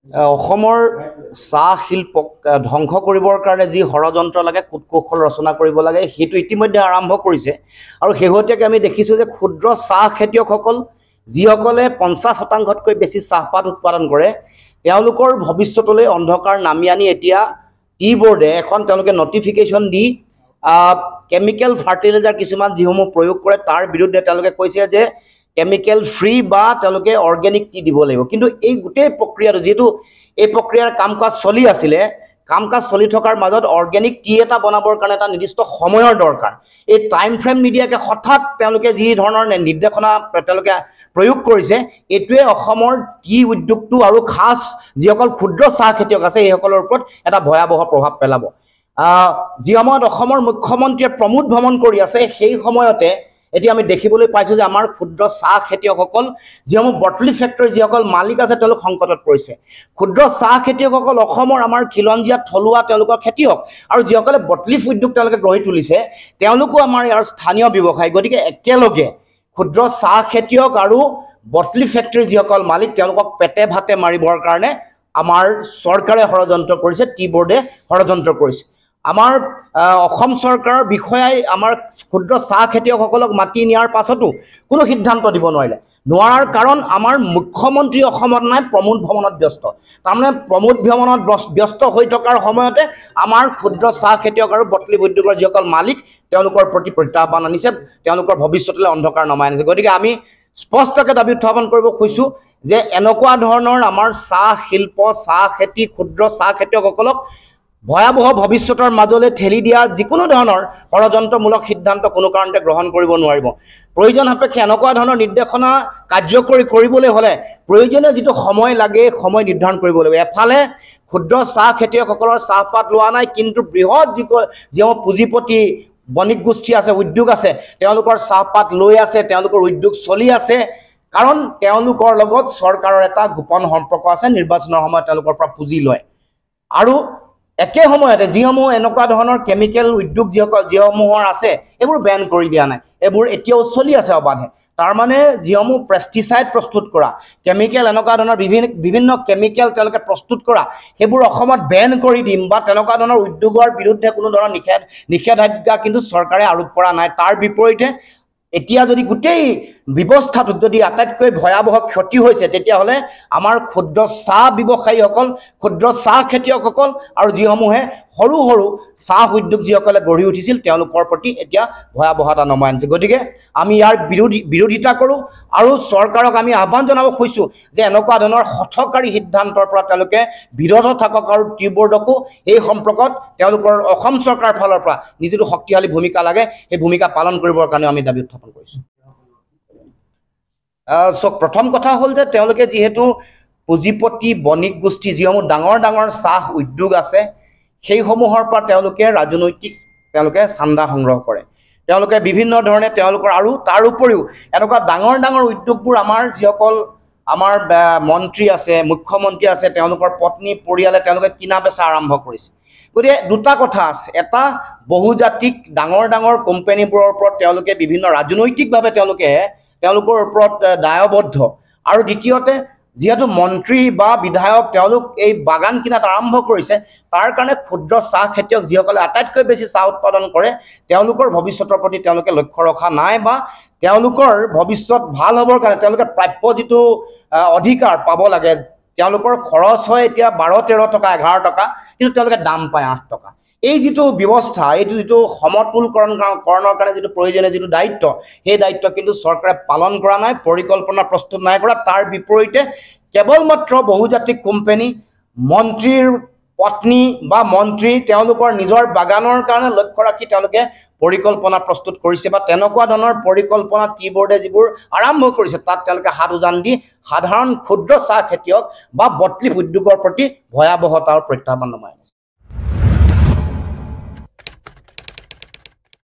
অসমৰ চাহ শিল্পক ধ্বংস কৰিবৰ কাৰণে যি ষড়যন্ত্ৰ লাগে কূটকৌশল ৰচনা কৰিব লাগে সেইটো ইতিমধ্যে আৰম্ভ কৰিছে আৰু শেহতীয়াকৈ আমি দেখিছোঁ যে ক্ষুদ্ৰ চাহ খেতিয়কসকল যিসকলে 50% বেছি চাহপাত উৎপাদন কৰে তেওঁলোকৰ ভৱিষ্যতলৈ অন্ধকাৰ নামি আনি এতিয়া টি বোৰ্ডে এখন তেওঁলোকে নটিফিকেশ্যন দি কেমিকেল ফাৰ্টিলাইজাৰ কিছুমান যিসমূহ প্ৰয়োগ কৰে তাৰ বিৰুদ্ধে তেওঁলোকে কৈছে যে কেমিকেল ফ্ৰী বা তেওঁলোকে অৰ্গেনিক টি দিব লাগিব কিন্তু এই গোটেই প্ৰক্ৰিয়াটো যেটো এই প্ৰক্ৰিয়াৰ কামকাজ চলি আছিলে কামকাজ চলি থকাৰ মাজত অৰ্গেনিক টি এটা বনাবৰ কাৰণে এটা নিৰ্দিষ্ট সময়ৰ দৰকাৰ এই টাইম ফ্ৰেম নিদিয়াকৈ হঠাৎ তেওঁলোকে যি ধৰণৰ নিৰ্দেশনা তেওঁলোকে প্ৰয়োগ কৰিছে এটোৱে অসমৰ টি উদ্যোগটো আৰু খাস যিসকল ক্ষুদ্ৰ চাহ খেতিয়ক আছে এইসকলৰ ওপৰত এটা ভয়াবহ প্ৰভাৱ পেলাব যি সময়ত অসমৰ মুখ্যমন্ত্ৰীয়ে প্ৰমোদ ভ্ৰমণ কৰি আছে সেই সময়তে এতিয়া আমি দেখিবলৈ পাইছো যে আমাৰ ক্ষুদ্ৰ চাহ খেতিয়কসকল যিসমূহ বটলি ফেক্টৰী যিসকল মালিক আছে তেওঁলোক সংকটত পৰিছে ক্ষুদ্ৰ চাহ খেতিয়কসকল অসমৰ আমাৰ খিলঞ্জীয়া থলুৱা তেওঁলোকৰ খেতিয়ক আৰু যিসকলে বটলি উদ্যোগ তেওঁলোকে গঢ়ি তুলিছে তেওঁলোকো আমাৰ ইয়াৰ স্থানীয় ব্যৱসায়ী গতিকে একেলগে ক্ষুদ্ৰ চাহ খেতিয়ক আৰু বটলি ফেক্টৰী যিসকল মালিক তেওঁলোকক পেটে ভাতে মাৰিবৰ কাৰণে আমাৰ চৰকাৰে ষড়যন্ত্ৰ কৰিছে টি বোৰ্ডে ষড়যন্ত্ৰ কৰিছে আমাৰ অসম চৰকাৰৰ বিষয়াই আমাৰ ক্ষুদ্ৰ চাহ খেতিয়কসকলক মাতি নিয়াৰ পাছতো কোনো সিদ্ধান্ত দিব নোৱাৰাৰ কাৰণ আমাৰ মুখ্যমন্ত্ৰী অসমত নাই প্ৰমোদ ভ্ৰমণত ব্যস্ত তাৰমানে প্ৰমোদ ভ্ৰমণত ব্যস্ত হৈ থকাৰ সময়তে আমাৰ ক্ষুদ্ৰ চাহ খেতিয়ক আৰু বটলি উদ্যোগৰ যিসকল মালিক তেওঁলোকৰ প্ৰতি প্ৰত্যাহ্বান আনিছে তেওঁলোকৰ ভৱিষ্যতলৈ অন্ধকাৰ নমাই আনিছে গতিকে আমি স্পষ্টকৈ দাবী উত্থাপন কৰিব খুজিছোঁ যে এনেকুৱা ধৰণৰ আমাৰ চাহ শিল্প চাহ খেতি ক্ষুদ্ৰ চাহ খেতিয়কসকলক ভয়াবহ ভৱিষ্যতৰ মাজলৈ ঠেলি দিয়া যিকোনো ধৰণৰ ষড়যন্ত্ৰমূলক সিদ্ধান্ত কোনো কাৰণতে গ্ৰহণ কৰিব নোৱাৰিব প্ৰয়োজন সাপেক্ষে এনেকুৱা ধৰণৰ নিৰ্দেশনা কাৰ্যকৰী কৰিবলৈ হ'লে প্ৰয়োজনীয় যিটো সময় লাগে সময় নিৰ্ধাৰণ কৰিব লাগিব এফালে ক্ষুদ্ৰ চাহ খেতিয়কসকলৰ চাহপাত লোৱা নাই কিন্তু বৃহৎ যিসমূহ পুঁজিপতি বণিক গোষ্ঠী আছে উদ্যোগ আছে তেওঁলোকৰ চাহপাত লৈ আছে তেওঁলোকৰ উদ্যোগ চলি আছে কাৰণ তেওঁলোকৰ লগত চৰকাৰৰ এটা গোপন সম্পৰ্ক আছে নিৰ্বাচনৰ সময়ত তেওঁলোকৰ পৰা পুঁজি লয় আৰু একে সময়তে যিসমূহ এনেকুৱা ধৰণৰ কেমিকেল উদ্যোগ যিসমূহৰ আছে এইবোৰ বেন কৰি দিয়া নাই এইবোৰ এতিয়াও চলি আছে অবাধে তাৰ মানে যিসমূহ পেষ্টিচাইড প্ৰস্তুত কৰা কেমিকেল এনেকুৱা ধৰণৰ বিভিন্ন কেমিকেল তেওঁলোকে প্ৰস্তুত কৰা সেইবোৰ অসমত বেন কৰি দিম বা তেনেকুৱা ধৰণৰ উদ্যোগৰ বিৰুদ্ধে কোনো ধৰণৰ নিষেধাজ্ঞা কিন্তু চৰকাৰে আৰোপ কৰা নাই তাৰ বিপৰীতে এতিয়া যদি গোটেই ব্যৱস্থাটোত যদি আটাইতকৈ ভয়াবহ ক্ষতি হৈছে তেতিয়াহ'লে আমাৰ ক্ষুদ্ৰ চাহ ব্যৱসায়ীসকল ক্ষুদ্ৰ চাহ খেতিয়কসকল আৰু যিসমূহে সৰু সৰু চাহ উদ্যোগ যিসকলে গঢ়ি উঠিছিল তেওঁলোকৰ প্ৰতি এতিয়া ভয়াবহতা নমাই আনিছে গতিকে আমি ইয়াৰ বিৰোধিতা কৰোঁ আৰু চৰকাৰক আমি আহ্বান জনাব খুজিছোঁ যে এনেকুৱা ধৰণৰ হঠকাৰী সিদ্ধান্তৰ পৰা তেওঁলোকে বিৰত থাকক আৰু টি বোৰ্ডকো এই সম্পৰ্কত তেওঁলোকৰ অসম চৰকাৰৰ ফালৰ পৰা নিজেতো শক্তিশালী ভূমিকা লাগে সেই ভূমিকা পালন কৰিবৰ কাৰণে আমি দাবী উত্থাপন কৰিছোঁ প্ৰথম কথা হ'ল যে তেওঁলোকে যিহেতু পুঁজিপতি বণিক গোষ্ঠী যিসমূহ ডাঙৰ ডাঙৰ চাহ উদ্যোগ আছে সেইসমূহৰ পৰা তেওঁলোকে ৰাজনৈতিক তেওঁলোকে চান্দা সংগ্ৰহ কৰে তেওঁলোকে বিভিন্ন ধৰণে তেওঁলোকৰ আৰু তাৰ উপৰিও এনেকুৱা ডাঙৰ ডাঙৰ উদ্যোগবোৰ আমাৰ যিসকল আমাৰ মন্ত্ৰী আছে মুখ্যমন্ত্ৰী আছে তেওঁলোকৰ পত্নী পৰিয়ালে তেওঁলোকে কিনা বেচা আৰম্ভ কৰিছে গতিকে দুটা কথা আছে এটা বহুজাতিক ডাঙৰ ডাঙৰ কোম্পানীবোৰৰ ওপৰত তেওঁলোকে বিভিন্ন ৰাজনৈতিকভাৱে তেওঁলোকৰ ওপৰত দায়বদ্ধ আৰু দ্বিতীয়তে যিহেতু মন্ত্ৰী বা বিধায়ক তেওঁলোক এই বাগান কিনাত আৰম্ভ কৰিছে তাৰ কাৰণে ক্ষুদ্ৰ চাহ খেতিয়ক যিসকলে আটাইতকৈ বেছি চাহ উৎপাদন কৰে তেওঁলোকৰ ভৱিষ্যতৰ প্ৰতি তেওঁলোকে লক্ষ্য ৰখা নাই বা তেওঁলোকৰ ভৱিষ্যত ভাল হ'বৰ কাৰণে তেওঁলোকে প্ৰাপ্য যিটো অধিকাৰ পাব লাগে তেওঁলোকৰ খৰচ হয় এতিয়া 12-13 টকা 11 টকা কিন্তু তেওঁলোকে দাম পায় 8 টকা এই যিটো ব্যৱস্থা এইটো যিটো সমতুলকৰণৰ কাৰণে যিটো প্ৰয়োজনীয় যিটো দায়িত্ব সেই দায়িত্ব কিন্তু চৰকাৰে পালন কৰা নাই পৰিকল্পনা প্ৰস্তুত নাই কৰা তাৰ বিপৰীতে কেৱল মাত্ৰ বহুজাতিক কোম্পানী মন্ত্ৰীৰ পত্নী বা মন্ত্ৰী তেওঁলোকৰ নিজৰ বাগানৰ কাৰণে লক্ষ্য ৰাখি তেওঁলোকে পৰিকল্পনা প্ৰস্তুত কৰিছে বা তেনেকুৱা ধৰণৰ পৰিকল্পনা টি বোৰ্ডে যিবোৰ আৰম্ভ কৰিছে তাত তেওঁলোকে হাত উজান দি সাধাৰণ ক্ষুদ্ৰ চাহ খেতিয়ক বা বটলি উদ্যোগৰ প্ৰতি ভয়াবহতাৰ প্ৰত্যাহ্বান নমাই